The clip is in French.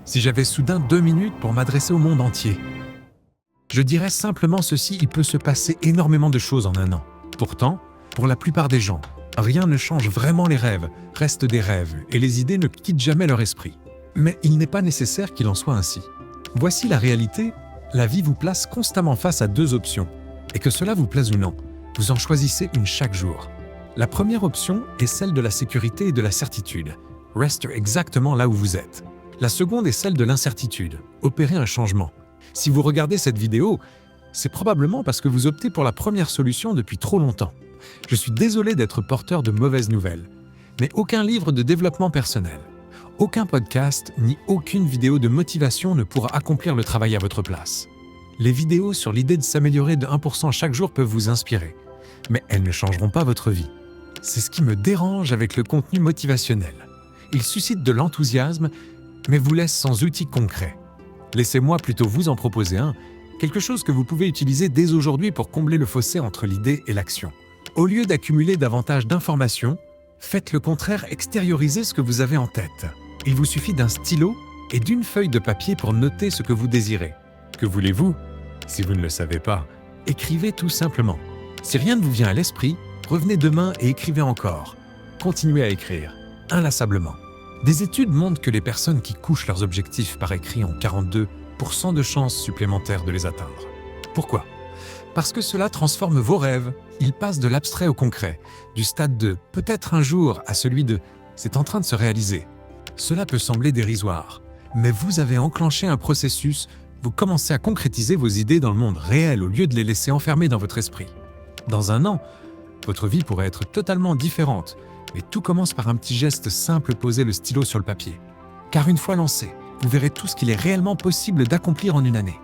Si j'avais soudain 2 minutes pour m'adresser au monde entier, je dirais simplement ceci: il peut se passer énormément de choses en un an. Pourtant, pour la plupart des gens, rien ne change vraiment. Les rêves restent des rêves et les idées ne quittent jamais leur esprit. Mais il n'est pas nécessaire qu'il en soit ainsi. Voici la réalité: la vie vous place constamment face à deux options. Et que cela vous plaise ou non, vous en choisissez une chaque jour. La première option est celle de la sécurité et de la certitude. Restez exactement là où vous êtes. La seconde est celle de l'incertitude. Opérez un changement. Si vous regardez cette vidéo, c'est probablement parce que vous optez pour la première solution depuis trop longtemps. Je suis désolé d'être porteur de mauvaises nouvelles, mais aucun livre de développement personnel, aucun podcast, ni aucune vidéo de motivation ne pourra accomplir le travail à votre place. Les vidéos sur l'idée de s'améliorer de 1% chaque jour peuvent vous inspirer, mais elles ne changeront pas votre vie. C'est ce qui me dérange avec le contenu motivationnel. Il suscite de l'enthousiasme, mais vous laisse sans outils concrets. Laissez-moi plutôt vous en proposer un, quelque chose que vous pouvez utiliser dès aujourd'hui pour combler le fossé entre l'idée et l'action. Au lieu d'accumuler davantage d'informations, faites le contraire: extériorisez ce que vous avez en tête. Il vous suffit d'un stylo et d'une feuille de papier pour noter ce que vous désirez. Que voulez-vous? Si vous ne le savez pas, écrivez tout simplement. Si rien ne vous vient à l'esprit, revenez demain et écrivez encore. Continuez à écrire, inlassablement. Des études montrent que les personnes qui couchent leurs objectifs par écrit ont 42% de chances supplémentaires de les atteindre. Pourquoi? Parce que cela transforme vos rêves. Ils passent de l'abstrait au concret, du stade de « peut-être un jour » à celui de « c'est en train de se réaliser ». Cela peut sembler dérisoire, mais vous avez enclenché un processus. Vous commencez à concrétiser vos idées dans le monde réel au lieu de les laisser enfermer dans votre esprit. Dans un an, votre vie pourrait être totalement différente, mais tout commence par un petit geste simple: poser le stylo sur le papier. Car une fois lancé, vous verrez tout ce qu'il est réellement possible d'accomplir en une année.